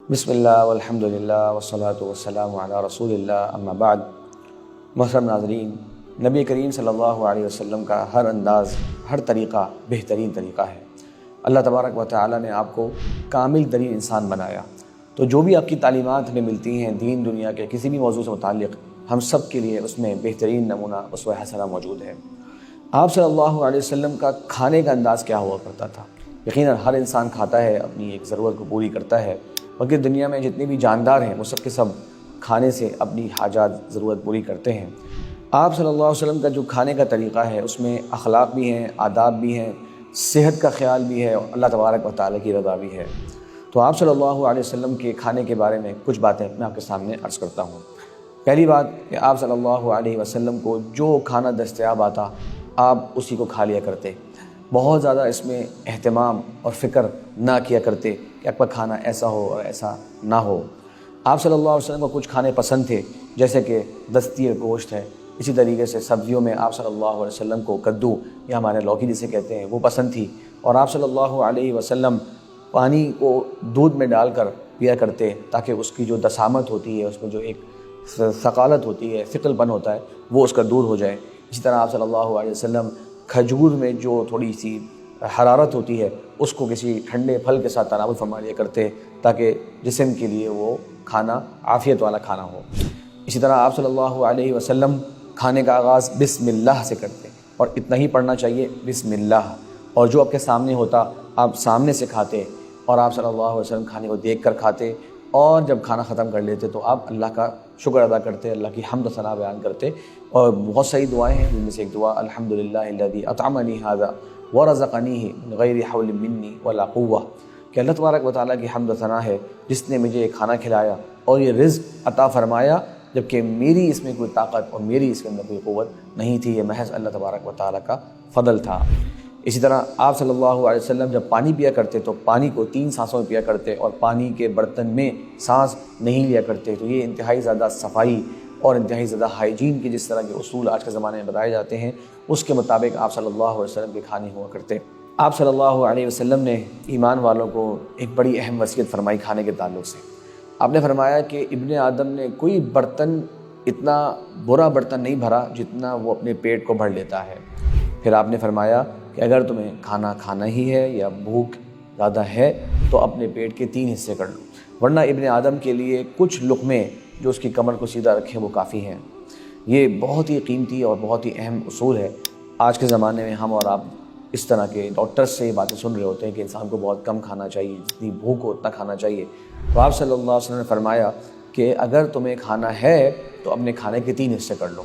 بسم اللہ والحمد للہ والصلاۃ والسلام علی رسول اللہ اما بعد۔ محترم ناظرین، نبی کریم صلی اللہ علیہ وسلم کا ہر انداز، ہر طریقہ بہترین طریقہ ہے۔ اللہ تبارک و تعالی نے آپ کو کامل ترین انسان بنایا، تو جو بھی آپ کی تعلیمات ہمیں ملتی ہیں دین دنیا کے کسی بھی موضوع سے متعلق، ہم سب کے لیے اس میں بہترین نمونہ اسوہ حسنہ موجود ہے۔ آپ صلی اللہ علیہ وسلم کا کھانے کا انداز کیا ہوا کرتا تھا؟ یقیناً ہر انسان کھاتا ہے، اپنی ایک ضرورت کو پوری کرتا ہے، بلکہ دنیا میں جتنے بھی جاندار ہیں وہ سب کے سب کھانے سے اپنی حاجات ضرورت پوری کرتے ہیں۔ آپ صلی اللہ علیہ وسلم کا جو کھانے کا طریقہ ہے اس میں اخلاق بھی ہیں، آداب بھی ہیں، صحت کا خیال بھی ہے اور اللہ تبارک و تعالیٰ کی رضا بھی ہے۔ تو آپ صلی اللہ علیہ وسلم کے کھانے کے بارے میں کچھ باتیں میں آپ کے سامنے عرض کرتا ہوں۔ پہلی بات کہ آپ صلی اللہ علیہ وسلم کو جو کھانا دستیاب آتا آپ اسی کو کھا لیا کرتے، بہت زیادہ اس میں اہتمام اور فکر نہ کیا کرتے کہ آپ کا کھانا ایسا ہو اور ایسا نہ ہو۔ آپ صلی اللہ علیہ وسلم کو کچھ کھانے پسند تھے، جیسے کہ دستی گوشت ہے، اسی طریقے سے سبزیوں میں آپ صلی اللہ علیہ وسلم کو کدو یا ہمارے لوکی جسے کہتے ہیں وہ پسند تھی، اور آپ صلی اللہ علیہ وسلم پانی کو دودھ میں ڈال کر پیا کرتے تاکہ اس کی جو دسامت ہوتی ہے، اس میں جو ایک ثقالت ہوتی ہے، ثقل پن ہوتا ہے، وہ اس کا دور ہو جائے۔ اسی طرح آپ صلی اللہ علیہ وسلم کھجور میں جو تھوڑی سی حرارت ہوتی ہے اس کو کسی ٹھنڈے پھل کے ساتھ تناول فرما لیا کرتے تاکہ جسم کے لیے وہ کھانا عافیت والا کھانا ہو۔ اسی طرح آپ صلی اللہ علیہ وسلم کھانے کا آغاز بسم اللہ سے کرتے، اور اتنا ہی پڑھنا چاہیے، بسم اللہ، اور جو آپ کے سامنے ہوتا آپ سامنے سے کھاتے، اور آپ صلی اللہ علیہ وسلم کھانے کو دیکھ کر کھاتے، اور جب کھانا ختم کر لیتے تو آپ اللہ کا شکر ادا کرتے، اللہ کی حمد و ثنا بیان کرتے، اور بہت ساری دعائیں ہیں جن میں سے ایک دعا الحمدللہ الذی اطعمنی ھذا ورزقنیہ من غیر حول منی ولا قوہ، کہ اللہ تبارک و تعالیٰ کی حمد و ثنا ہے جس نے مجھے کھانا کھلایا اور یہ رزق عطا فرمایا، جبکہ میری اس میں کوئی طاقت اور میری اس کے اندر کوئی قوت نہیں تھی، یہ محض اللہ تبارک و تعالیٰ کا فضل تھا۔ اسی طرح آپ صلی اللہ علیہ وسلم جب پانی پیا کرتے تو پانی کو 3 سانسوں میں پیا کرتے، اور پانی کے برتن میں سانس نہیں لیا کرتے، تو یہ انتہائی زیادہ صفائی اور انتہائی زیادہ ہائیجین کے جس طرح کے اصول آج کے زمانے میں بتائے جاتے ہیں اس کے مطابق آپ صلی اللہ علیہ وسلم کے کھانے ہوا کرتے۔ آپ صلی اللہ علیہ وسلم نے ایمان والوں کو ایک بڑی اہم وصیت فرمائی کھانے کے تعلق سے۔ آپ نے فرمایا کہ ابن آدم نے کوئی برتن اتنا برا برتن نہیں بھرا جتنا وہ اپنے پیٹ کو بھر لیتا ہے۔ پھر آپ نے فرمایا کہ اگر تمہیں کھانا کھانا ہی ہے یا بھوک زیادہ ہے تو اپنے پیٹ کے 3 حصے کر لو، ورنہ ابن آدم کے لیے کچھ لقمے جو اس کی کمر کو سیدھا رکھیں وہ کافی ہیں۔ یہ بہت ہی قیمتی اور بہت ہی اہم اصول ہے۔ آج کے زمانے میں ہم اور آپ اس طرح کے ڈاکٹرز سے یہ باتیں سن رہے ہوتے ہیں کہ انسان کو بہت کم کھانا چاہیے، جتنی بھوک ہو اتنا کھانا چاہیے، تو آپ صلی اللہ علیہ وسلم نے فرمایا کہ اگر تمہیں کھانا ہے تو اپنے کھانے کے 3 حصے کر لو،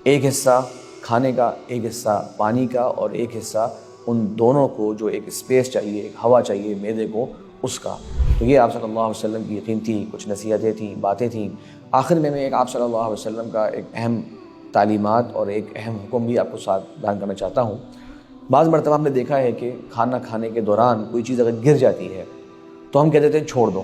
ایک حصہ کھانے کا، ایک حصہ پانی کا، اور ایک حصہ ان دونوں کو جو ایک اسپیس چاہیے، ایک ہوا چاہیے معدے کو، اس کا۔ تو یہ آپ صلی اللہ علیہ وسلم کی قیمتی کچھ نصیحتیں تھیں، باتیں تھیں۔ آخر میں ایک آپ صلی اللہ علیہ وسلم کا ایک اہم تعلیمات اور ایک اہم حکم بھی آپ کو ساتھ بیان کرنا چاہتا ہوں۔ بعض مرتبہ ہم نے دیکھا ہے کہ کھانا کھانے کے دوران کوئی چیز اگر گر جاتی ہے تو ہم کہہ دیتے ہیں چھوڑ دو،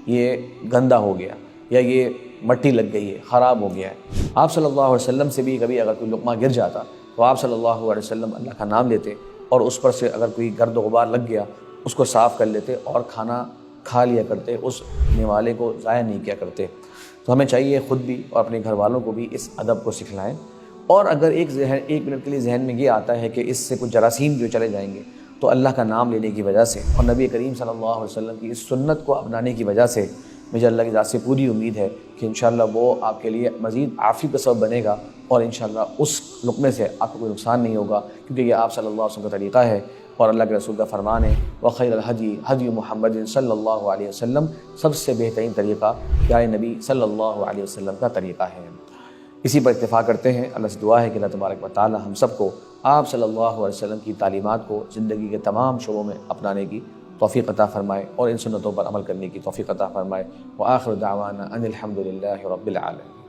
یہ گندا ہو گیا، یا یہ مٹی لگ گئی ہے، خراب ہو گیا ہے۔ آپ صلی اللہ علیہ وسلم سے بھی کبھی اگر کوئی لقمہ گر جاتا تو آپ صلی اللہ علیہ وسلم اللہ کا نام لیتے، اور اس پر سے اگر کوئی گرد و غبار لگ گیا اس کو صاف کر لیتے اور کھانا کھا لیا کرتے، اس نوالے کو ضائع نہیں کیا کرتے۔ تو ہمیں چاہیے خود بھی اور اپنے گھر والوں کو بھی اس ادب کو سکھلائیں، اور اگر ایک منٹ کے لیے ذہن میں یہ آتا ہے کہ اس سے کچھ جراثیم جو چلے جائیں گے تو اللہ کا نام لینے کی وجہ سے اور نبی کریم صلی اللہ علیہ وسلم کی اس سنت کو اپنانے کی وجہ سے مجھے اللہ کی ذات سے پوری امید ہے کہ انشاءاللہ وہ آپ کے لیے مزید عافیت کا سبب بنے گا، اور انشاءاللہ اس لقمے سے آپ کو کوئی نقصان نہیں ہوگا، کیونکہ یہ آپ صلی اللہ علیہ وسلم کا طریقہ ہے اور اللہ کے رسول کا فرمان ہے وخیر الہدی ہدی محمد صلی اللہ علیہ وسلم، سب سے بہترین طریقہ پیارے نبی صلی اللہ علیہ وسلم کا طریقہ ہے۔ اسی پر اتفاق کرتے ہیں۔ اللہ سے دعا ہے کہ اللہ تبارک و تعالی ہم سب کو آپ صلی اللہ علیہ وسلم کی تعلیمات کو زندگی کے تمام شعبوں میں اپنانے کی توفیق عطا فرمائے اور ان سنتوں پر عمل کرنے کی توفیق عطا فرمائے۔ وآخر دعوانا ان الحمد للہ رب العالمین۔